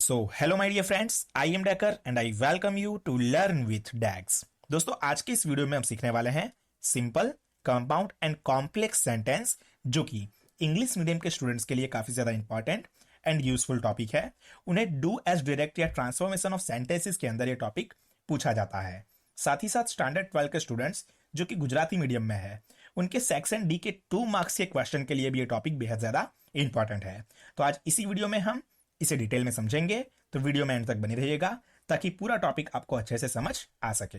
So hello my dear friends, I am Dacker and I welcome you to learn with Dax. दोस्तों, आज के इस video में हम सीखने वाले हैं simple, compound and complex sentence, जो कि इंग्लिश मीडियम के स्टूडेंट्स के लिए काफी ज्यादा इंपॉर्टेंट एंड यूजफुल टॉपिक है। उन्हें डू एज डायरेक्ट या ट्रांसफॉर्मेशन ऑफ सेंटेंसेस के अंदर ये टॉपिक पूछा जाता है। साथ ही साथ स्टैंडर्ड 12 के स्टूडेंट्स जो कि गुजराती मीडियम में है, उनके सेक्शन डी के 2 मार्क्स के क्वेश्चन के लिए भी ये टॉपिक बेहद ज्यादा इंपॉर्टेंट है। तो आज इसी वीडियो में हम इसे डिटेल में समझेंगे, तो वीडियो में एंड तक बने रहिएगा ताकि पूरा टॉपिक आपको अच्छे से समझ आ सके।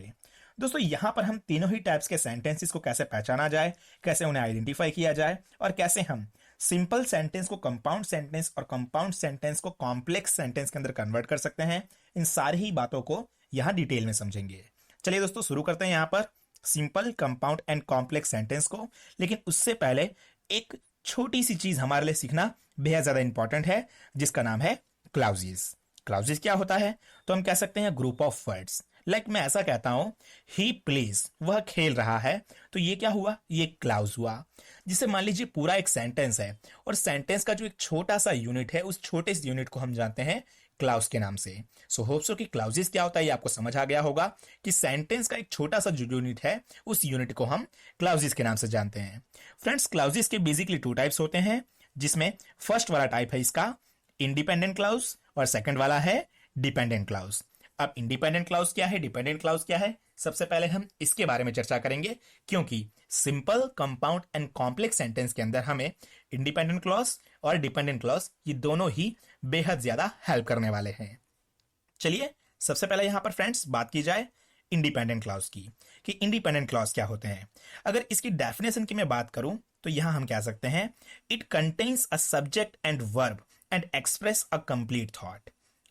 दोस्तों, यहां पर हम तीनों ही टाइप्स के सेंटेंसेस को कैसे पहचाना जाए, कैसे उन्हें आइडेंटिफाई किया जाए और कैसे हम सिंपल सेंटेंस को कंपाउंड सेंटेंस और कंपाउंड सेंटेंस को कॉम्प्लेक्स सेंटेंस के अंदर कन्वर्ट कर सकते हैं, इन सारी ही बातों को यहां डिटेल में समझेंगे। चलिए दोस्तों, शुरू करते हैं यहां पर simple, compound and complex sentence को। लेकिन उससे पहले एक छोटी सी चीज हमारे लिए सीखना बेहद ज्यादा इंपॉर्टेंट है, जिसका नाम है क्लाउजेस। क्लाउजेस क्या होता है? तो हम कह सकते हैं ग्रुप ऑफ वर्ड्स। लाइक मैं ऐसा कहता हूं, ही प्लेज, वह खेल रहा है, तो ये क्या हुआ? ये क्लाउज हुआ। जिसे मान लीजिए पूरा एक सेंटेंस है और सेंटेंस का जो एक छोटा सा यूनिट है, उस छोटे से यूनिट को हम जानते हैं क्लाउज के नाम से। सो होप सो कि क्लाउजेस क्या होता है ये आपको समझ आ गया होगा कि सेंटेंस का एक छोटा सा जो यूनिट है, उस यूनिट को हम क्लाउजेस के नाम से जानते हैं। फ्रेंड्स, क्लाउजेस के बेसिकली 2 टाइप्स होते हैं, जिसमें फर्स्ट वाला टाइप है इसका इंडिपेंडेंट क्लाउज और सेकंड वाला है डिपेंडेंट क्लाउज। अब इंडिपेंडेंट क्लाउज क्या है, डिपेंडेंट क्लाउज क्या है, सबसे पहले हम इसके बारे में चर्चा करेंगे, क्योंकि simple, compound and complex sentence के अंदर हमें इंडिपेंडेंट क्लॉज और डिपेंडेंट क्लॉज ये दोनों ही बेहद ज्यादा हेल्प करने वाले हैं। चलिए सबसे पहले यहां पर फ्रेंड्स बात की जाए इंडिपेंडेंट क्लॉज की, कि इंडिपेंडेंट क्लॉज क्या होते हैं। अगर इसकी डेफिनेशन की मैं बात करूं तो यहां हम कह सकते हैं, it contains a subject and verb and express a complete thought.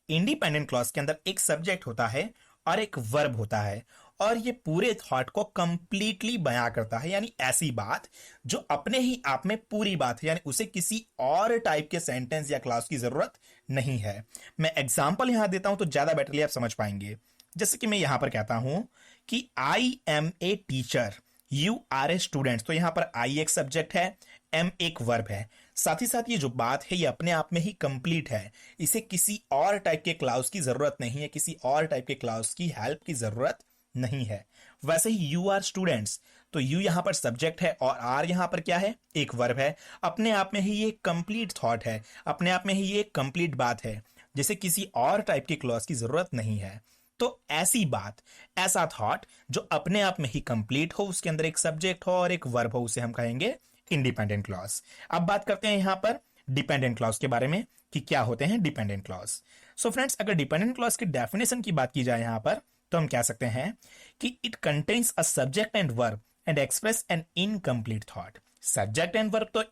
Independent clause के अंदर एक सब्जेक्ट होता है और एक वर्ब होता है, और ये पूरे थॉट को कंप्लीटली बयां करता है, यानी ऐसी बात जो अपने ही आप में पूरी बात है, यानी उसे किसी और टाइप के सेंटेंस या क्लास की जरूरत नहीं है। मैं एग्जांपल यहां देता हूं तो ज्यादा बेटरली आप समझ पाएंगे। जैसे कि मैं यहां पर कहता हूं कि I am a teacher, you are a student, तो यहां पर आई एक सब्जेक्ट है, एम एक वर्ब है। साथ ही साथ ये जो बात है ये अपने आप में ही कंप्लीट है, इसे किसी और टाइप के क्लाउज की जरूरत नहीं है, किसी और टाइप के क्लाउज की हेल्प की जरूरत नहीं है। वैसे ही यू आर स्टूडेंट्स, तो यू यहां पर सब्जेक्ट है और आर यहां पर क्या है? एक वर्ब है। अपने आप में ही ये कंप्लीट थॉट है, अपने आप में ही ये कंप्लीट बात है, जिसे किसी और टाइप की क्लॉज की जरूरत नहीं है। तो ऐसी बात, ऐसा थॉट जो अपने आप में ही कंप्लीट हो, उसके अंदर एक सब्जेक्ट हो और एक वर्ब हो, उसे हम कहेंगे इंडिपेंडेंट क्लॉज। अब बात करते हैं यहां पर डिपेंडेंट क्लॉज के बारे में कि क्या होते हैं डिपेंडेंट क्लॉज। सो फ्रेंड्स, अगर डिपेंडेंट क्लॉज की डेफिनेशन की बात की जाए यहां पर, तो हम कह सकते हैं कि it contains a subject and verb and express an incomplete thought. Subject and verb तो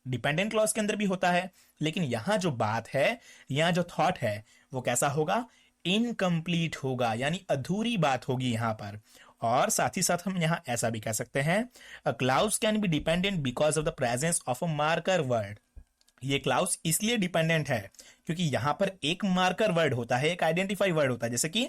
डिपेंडेंट क्लॉज के अंदर भी होता है, लेकिन यहां जो बात है, यहां जो थॉट है, वो कैसा होगा? इनकम्प्लीट होगा, यानी अधूरी बात होगी यहां पर। और साथ ही साथ हम यहां ऐसा भी कह सकते हैं, a clause can be dependent because of the presence of a marker word. ये क्लाउज इसलिए डिपेंडेंट है क्योंकि यहां पर एक मार्कर वर्ड होता है, एक आइडेंटिफाई वर्ड होता है, जैसे कि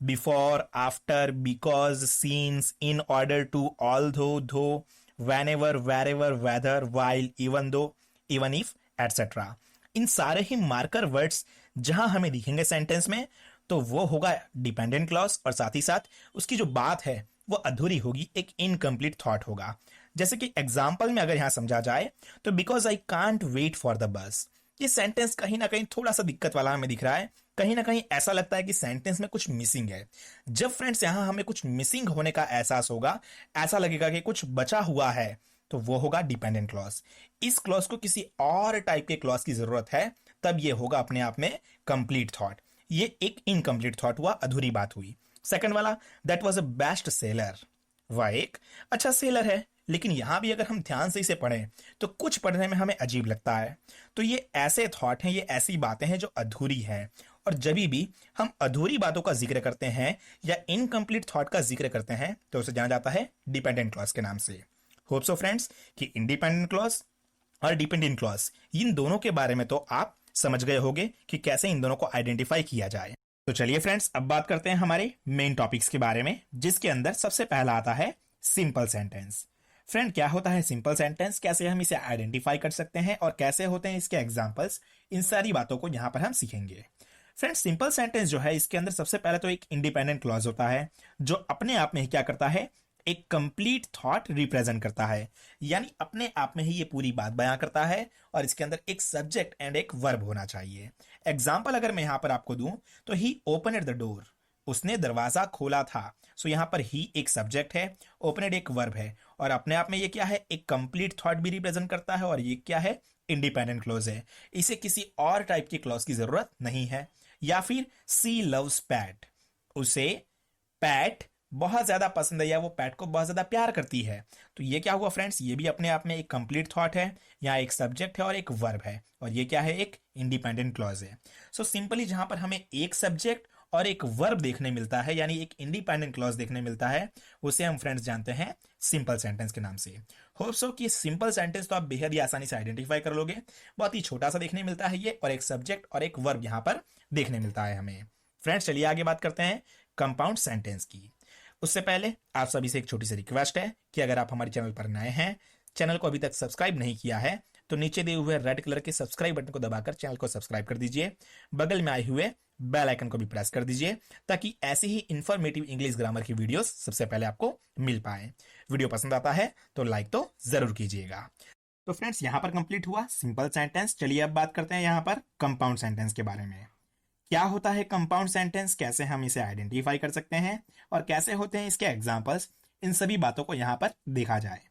before, after, because, since, in order to, although, though, whenever, wherever, whether, while, even though, even if, etcetera. इन सारे ही मार्कर वर्ड्स जहां हमें दिखेंगे सेंटेंस में, तो वो होगा डिपेंडेंट क्लॉज, और साथ ही साथ उसकी जो बात है वो अधूरी होगी, एक इनकम्प्लीट थॉट होगा। जैसे कि एग्जाम्पल में अगर यहां समझा जाए तो because I can't wait for the bus, ये सेंटेंस कहीं ना कहीं थोड़ा सा दिक्कत वाला हमें दिख रहा है, कहीं ना कहीं ऐसा लगता है कि सेंटेंस में कुछ मिसिंग है। जब फ्रेंड्स यहां हमें कुछ मिसिंग होने का एहसास होगा, ऐसा लगेगा कि कुछ बचा हुआ है, तो वो होगा डिपेंडेंट क्लॉज। इस क्लॉज को किसी और टाइप के क्लॉज की जरूरत है, तब ये होगा अपने आप में कंप्लीट थॉट। ये एक इनकम्प्लीट थॉट हुआ, अधूरी बात हुई। सेकंड वाला, that was a best seller, वह एक अच्छा सेलर है। लेकिन यहां भी अगर हम ध्यान से इसे पढ़ें तो कुछ पढ़ने में हमें अजीब लगता है। तो ये ऐसे थॉट हैं, ये ऐसी बातें हैं जो अधूरी हैं, और जब भी हम अधूरी बातों का जिक्र करते हैं या इनकम्प्लीट थॉट का जिक्र करते हैं, तो उसे जाना जाता है डिपेंडेंट क्लॉज के नाम से। होप सो फ्रेंड्स कि इंडिपेंडेंट क्लॉज और डिपेंडेंट क्लॉज, इन दोनों के बारे में तो आप समझ गए होंगे कि कैसे इन दोनों को आइडेंटिफाई किया जाए। तो चलिए फ्रेंड्स, अब बात करते हैं हमारे मेन टॉपिक्स के बारे में, जिसके अंदर सबसे पहला आता है सिंपल सेंटेंस। फ्रेंड, क्या होता है सिंपल सेंटेंस, कैसे हम इसे आइडेंटिफाई कर सकते हैं और कैसे होते हैं इसके एग्जांपल्स, इन सारी बातों को यहां पर हम सीखेंगे। फ्रेंड्स सिंपल सेंटेंस जो है इसके अंदर सबसे पहले तो एक इंडिपेंडेंट क्लॉज होता है जो अपने आप में ही क्या करता है, एक कंप्लीट थॉट रिप्रेजेंट करता है, यानी अपने आप में ही ये पूरी बात बयां करता है और इसके अंदर एक सब्जेक्ट एंड एक वर्ब होना चाहिए। एग्जाम्पल अगर मैं यहां पर आपको दूं तो ही ओपन द डोर, उसने दरवाजा खोला था। सो यहां पर ही एक सब्जेक्ट है, ओपन एक वर्ब है और अपने आप में ये क्या है, एक कंप्लीट थॉट भी रिप्रेजेंट करता है और ये क्या है, इंडिपेंडेंट क्लॉज है। इसे किसी और टाइप की क्लॉज की जरूरत नहीं है। या फिर सी लव्स पैट, उसे पैट बहुत ज्यादा पसंद है या वो पैट को बहुत ज्यादा प्यार करती है। तो ये क्या हुआ फ्रेंड्स, ये भी अपने आप में एक कंप्लीट थॉट है, यहाँ एक सब्जेक्ट है और एक वर्ब है और ये क्या है, एक इंडिपेंडेंट क्लॉज है। सो सिंपली जहां पर हमें एक सब्जेक्ट और एक वर्ब देखने मिलता है यानी एक इंडिपेंडेंट क्लॉज देखने मिलता है, उसे हम फ्रेंड्स जानते हैं सिंपल सेंटेंस के नाम से। होप सो कि सिंपल सेंटेंस तो आप बेहद ही आसानी से आइडेंटिफाई कर लोगे। बहुत ही छोटा सा देखने मिलता है ये, और एक सब्जेक्ट और एक वर्ब यहां पर देखने मिलता है हमें। फ्रेंड्स चलिए आगे बात करते हैं कंपाउंड सेंटेंस की। उससे पहले आप सभी से एक छोटी सी रिक्वेस्ट है कि अगर आप हमारे चैनल पर नए हैं, चैनल को अभी तक सब्सक्राइब नहीं किया है, तो नीचे दिए हुए रेड कलर के सब्सक्राइब बटन को दबाकर चैनल को सब्सक्राइब कर दीजिए। बगल में आए हुए बेल आइकन को भी प्रेस कर दीजिए ताकि ऐसी ही इंफॉर्मेटिव इंग्लिश ग्रामर की वीडियोस सबसे पहले आपको मिल पाए। वीडियो पसंद आता है तो लाइक तो जरूर कीजिएगा। तो फ्रेंड्स यहां पर कंप्लीट हुआ सिंपल सेंटेंस। चलिए अब बात करते हैं यहां पर कंपाउंड सेंटेंस के बारे में। क्या होता है कंपाउंड सेंटेंस, कैसे हम इसे आइडेंटिफाई कर सकते हैं और कैसे होते हैं इसके एग्जांपल्स, इन सभी बातों को यहां पर देखा जाए।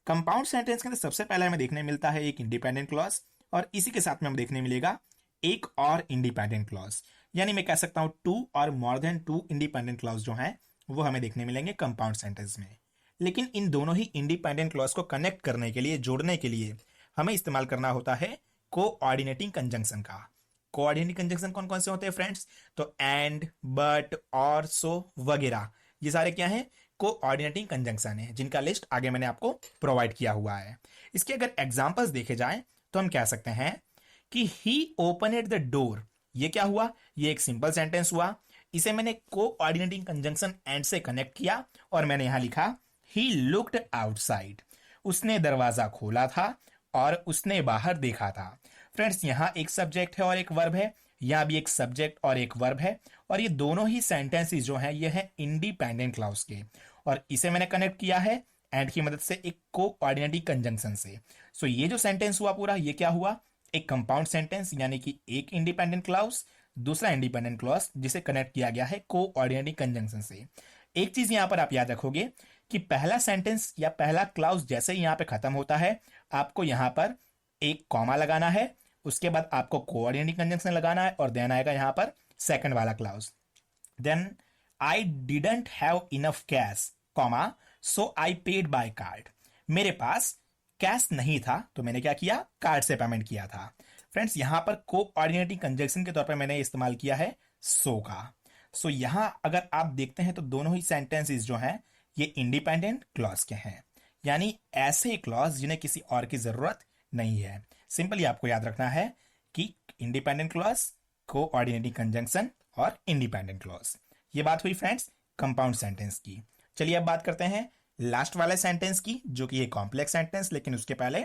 कंपाउंड सेंटेंस के अंदर सबसे पहले हमें देखने मिलता है एक इंडिपेंडेंट क्लॉज और इसी के साथ में हमें देखने मिलेगा एक और इंडिपेंडेंट क्लॉज, यानी मैं कह सकता हूं टू और more than two independent clause जो है वो हमें देखने मिलेंगे कंपाउंड सेंटेंस में। लेकिन इन दोनों ही इंडिपेंडेंट क्लॉज को कनेक्ट करने के लिए, जोड़ने के लिए हमें इस्तेमाल करना होता है कोऑर्डिनेटिंग कंजंक्शन का। कोऑर्डिनेटिंग कंजंक्शन कौन कौन से होते हैं फ्रेंड्स, तो एंड, बट, और, सो वगैरह, ये सारे क्या है, कोऑर्डिनेटिंग कंजंक्शन है, जिनका लिस्ट आगे मैंने आपको प्रोवाइड किया हुआ है। इसके अगर एग्जांपल्स देखे जाएं तो हम कह सकते हैं कि ही ओपनेड द डोर, ये क्या हुआ, ये एक सिंपल सेंटेंस हुआ। इसे मैंने कोऑर्डिनेटिंग कंजंक्शन एंड से कनेक्ट किया और मैंने यहां लिखा ही लुक्ड आउटसाइड, उसने दरवाजा खोला था और उसने बाहर देखा था। फ्रेंड्स यहां एक सब्जेक्ट है और एक वर्ब है, यहां भी एक सब्जेक्ट और एक वर्ब है और ये दोनों ही सेंटेंसेस जो हैं ये हैं इंडिपेंडेंट क्लॉज के, और इसे मैंने कनेक्ट किया है एंड की मदद से एक कोऑर्डिनेटिंग कंजंक्शन से। सो ये जो सेंटेंस हुआ पूरा, ये क्या हुआ, एक कंपाउंड सेंटेंस, यानी कि एक इंडिपेंडेंट क्लॉज, दूसरा इंडिपेंडेंट क्लॉज जिसे कनेक्ट किया गया है कोऑर्डिनेटिंग कंजंक्शन से। एक चीज यहां पर आप याद रखोगे कि पहला सेंटेंस या पहला क्लॉज जैसे ही यहां पे खत्म होता है, आपको यहां पर एक कॉमा लगाना है, उसके बाद आपको कोऑर्डिनेटिंग कंजंक्शन लगाना है और देन आएगा यहां पर सेकंड वाला clause. Then I didn't have enough cash, comma, so I paid by card, मेरे पास कैश नहीं था तो मैंने क्या किया, कार्ड से पेमेंट किया था। फ्रेंड्स यहां पर कोऑर्डिनेटिंग कंजंक्शन के तौर पर मैंने इस्तेमाल किया है सो का। सो यहां अगर आप देखते हैं तो दोनों ही सेंटेंसेस जो हैं ये इंडिपेंडेंट क्लॉज के हैं, यानी ऐसे क्लॉज जिन्हें किसी और की जरूरत नहीं है। सिंपली आपको याद रखना है कि इंडिपेंडेंट क्लॉज, कोऑर्डिनेटिंग कंजंक्शन और इंडिपेंडेंट क्लॉज। ये बात हुई फ्रेंड्स कंपाउंड सेंटेंस की। चलिए अब बात करते हैं लास्ट वाले सेंटेंस की, जो कि ये कॉम्प्लेक्स सेंटेंस, लेकिन उसके पहले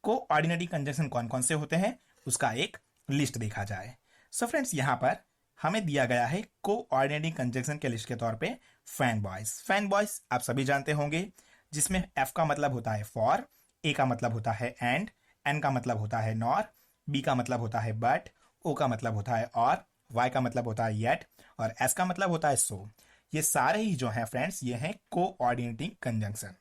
कोऑर्डिनेटिंग कंजंक्शन कौन कौन से होते हैं उसका एक लिस्ट देखा जाए। सो फ्रेंड्स यहां पर हमें दिया गया है कोऑर्डिनेटिंग कंजंक्शन के लिस्ट के तौर पे फैन बॉयज। फैन बॉयज आप सभी जानते होंगे, जिसमें एफ का मतलब होता है फॉर, ए का मतलब होता है एंड, एन का मतलब होता है नॉर, बी का मतलब होता है बट, ओ का मतलब होता है और, वाई का मतलब होता है येट और एस का मतलब होता है सो। ये सारे ही जो हैं फ्रेंड्स ये हैं कोऑर्डिनेटिंग कंजंक्शन।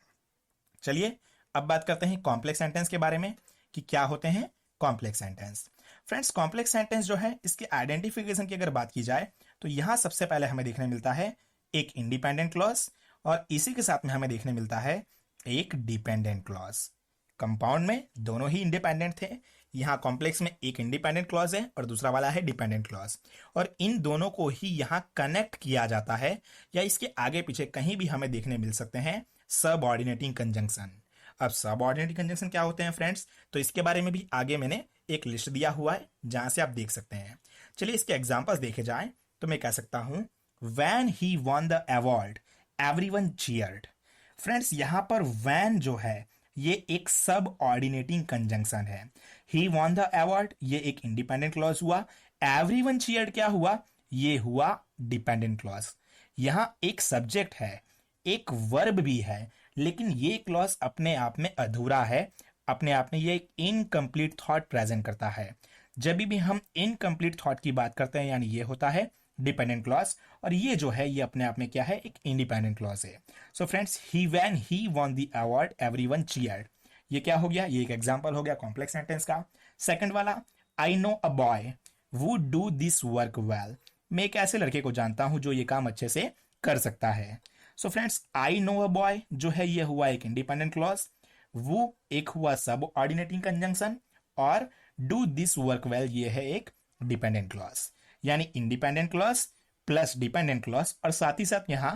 चलिए अब बात करते हैं कॉम्प्लेक्स सेंटेंस के बारे में कि क्या होते हैं complex sentence. Friends complex sentence जो है इसके आइडेंटिफिकेशन की अगर बात की जाए तो यहां सबसे पहले हमें देखने मिलता है एक इंडिपेंडेंट क्लॉज और इसी के साथ में हमें देखने मिलता है एक डिपेंडेंट क्लॉज। कंपाउंड में दोनों ही इंडिपेंडेंट थे, यहां कॉम्प्लेक्स में एक इंडिपेंडेंट क्लॉज है और दूसरा वाला है डिपेंडेंट क्लॉज, और इन दोनों को ही यहां कनेक्ट किया जाता है या इसके आगे पीछे कहीं भी हमें देखने मिल सकते हैं सबऑर्डिनेटिंग कंजंक्शन। अब सबऑर्डिनेटिंग कंजंक्शन क्या होते हैं फ्रेंड्स, तो इसके बारे में भी आगे मैंने एक लिस्ट दिया हुआ है जहां से आप देख सकते हैं। चलिए इसके एग्जांपल्स देखे जाएं तो मैं कह सकता हूं when he won the award everyone cheered. Friends यहां पर व्हेन जो है ये एक सब ऑर्डिनेटिंग कंजंक्शन है। ही वॉन द अवार्ड ये एक इंडिपेंडेंट क्लॉज हुआ, एवरीवन चीयर्ड क्या हुआ, ये हुआ डिपेंडेंट क्लॉज। यहां एक सब्जेक्ट है, एक वर्ब भी है, लेकिन ये क्लॉज अपने आप में अधूरा है, अपने आप में ये एक इनकम्प्लीट थॉट प्रेजेंट करता है। जब भी हम इनकम्प्लीट थॉट की बात करते हैं यानी ये होता है डिपेंडेंट क्लॉज, और ये जो है ये अपने आप में क्या है, एक इंडिपेंडेंट क्लॉज है। So friends, he when he won the award everyone cheered, ये क्या हो गया, ये एक एग्जांपल हो गया कॉम्प्लेक्स सेंटेंस का। सेकंड वाला, I know a boy would do this work well, मैं एक ऐसे लड़के को जानता हूं जो ये काम अच्छे से कर सकता है। So friends, I know a boy जो है ये हुआ एक इंडिपेंडेंट क्लॉज, वो एक हुआ सब ऑर्डिनेटिंग कंजंक्शन, और डू दिस वर्क वेल ये है एक डिपेंडेंट क्लॉज। यानी independent clause plus dependent clause, और साथ ही साथ यहां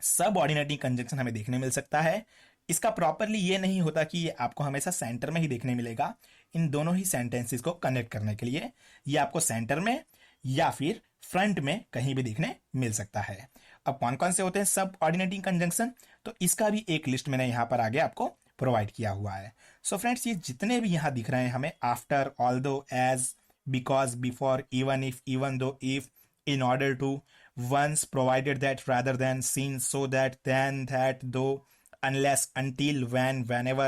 सब ऑर्डिनेटिंग कंजंक्शन हमें देखने मिल सकता है। इसका प्रॉपरली ये नहीं होता कि ये आपको हमेशा सेंटर में ही देखने मिलेगा। इन दोनों ही सेंटेंसेस को कनेक्ट करने के लिए ये आपको सेंटर में या फिर फ्रंट में कहीं भी देखने मिल सकता है। अब कौन कौन से होते हैं सब ऑर्डिनेटिंग कंजंक्शन, तो इसका भी एक लिस्ट मैंने यहां पर आगे आपको प्रोवाइड किया हुआ है। सो फ्रेंड्स, ये जितने भी यहां दिख रहे हैं हमें, after, although, as, because, before, even if, even though, if, in order to, once, provided that, rather than, since, so that, then, that, though, unless, until, when, whenever,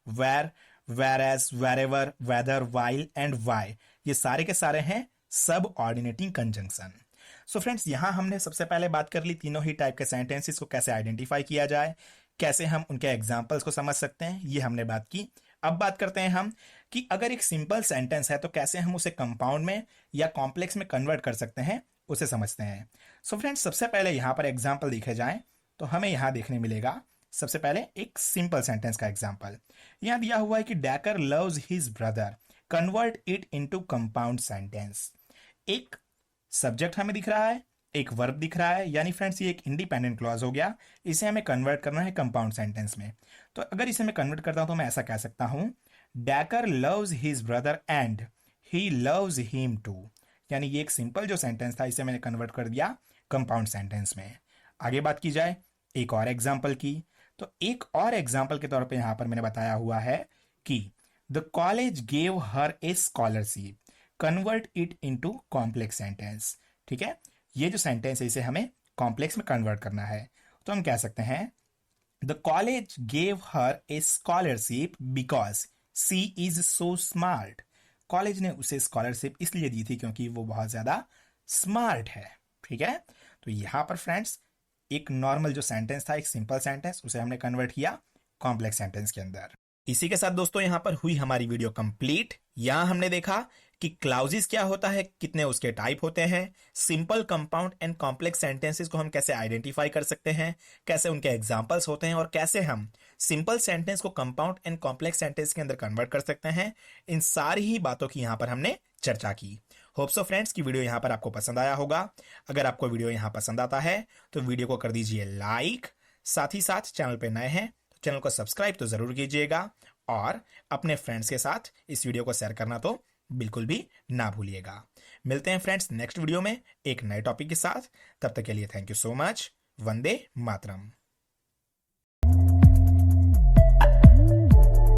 where, whereas, wherever, whether, while and why, ये सारे के सारे हैं सब ऑर्डिनेटिंग conjunction. So friends, यहां हमने सबसे पहले बात कर ली तीनों ही टाइप के सेंटेंसेस को कैसे आइडेंटिफाई किया जाए, कैसे हम उनके एग्जाम्पल्स को समझ सकते हैं, ये हमने बात की। अब बात करते हैं हम कि अगर एक सिंपल सेंटेंस है तो कैसे हम उसे कंपाउंड में या कॉम्प्लेक्स में कन्वर्ट कर सकते हैं, उसे समझते हैं। सो फ्रेंड्स, सबसे पहले यहां पर एग्जाम्पल देखे जाएं तो हमें यहां देखने मिलेगा सबसे पहले एक सिंपल सेंटेंस का एग्जाम्पल। यहां दिया हुआ है कि Dacker loves his brother, convert it into compound sentence. एक सब्जेक्ट हमें दिख रहा है, एक वर्ब दिख रहा है, यानी फ्रेंड्स ये एक इंडिपेंडेंट क्लॉज हो गया। इसे हमें कन्वर्ट करना है कंपाउंड सेंटेंस में। तो अगर इसे मैं कन्वर्ट करता हूं तो मैं ऐसा कह सकता हूं, Dacker loves his brother and he loves him too. यानी ये एक सिंपल जो सेंटेंस था इसे मैंने कन्वर्ट कर दिया कंपाउंड सेंटेंस में। आगे बात की जाए एक और एग्जांपल की, तो एक और एग्जांपल के तौर पे यहां पर मैंने बताया हुआ है कि the college gave her a scholarship, convert it into complex sentence. ठीक है, ये जो सेंटेंस है इसे हमें कॉम्प्लेक्स में कन्वर्ट करना है। तो हम कह सकते हैं, the college gave her a scholarship because she is so smart. College ने उसे स्कॉलरशिप इसलिए दी थी क्योंकि वो बहुत ज्यादा स्मार्ट है। ठीक है, तो यहां पर फ्रेंड्स एक नॉर्मल जो सेंटेंस था, एक सिंपल सेंटेंस, उसे हमने कन्वर्ट किया कॉम्प्लेक्स सेंटेंस के अंदर। इसी के साथ दोस्तों यहां पर हुई हमारी वीडियो कंप्लीट। यहां हमने देखा कि क्लाउजेस क्या होता है, कितने उसके टाइप होते हैं, simple, compound and complex sentences को हम कैसे आइडेंटिफाई कर सकते हैं, कैसे उनके एग्जांपल्स होते हैं, और कैसे हम सिंपल सेंटेंस को कंपाउंड एंड कॉम्प्लेक्स सेंटेंस के अंदर कन्वर्ट कर सकते हैं। इन सारी ही बातों की यहां पर हमने चर्चा की। होप सो फ्रेंड्स की वीडियो यहां पर आपको पसंद आया होगा। अगर आपको वीडियो यहां पसंद आता है तो वीडियो को कर दीजिए लाइक, साथ ही साथ चैनल पे नए हैं तो चैनल को सब्सक्राइब तो जरूर कीजिएगा, और अपने फ्रेंड्स के साथ इस वीडियो को शेयर करना तो बिल्कुल भी ना भूलिएगा। मिलते हैं फ्रेंड्स नेक्स्ट वीडियो में एक नए टॉपिक के साथ। तब तक के लिए thank you so much. Vande Mataram.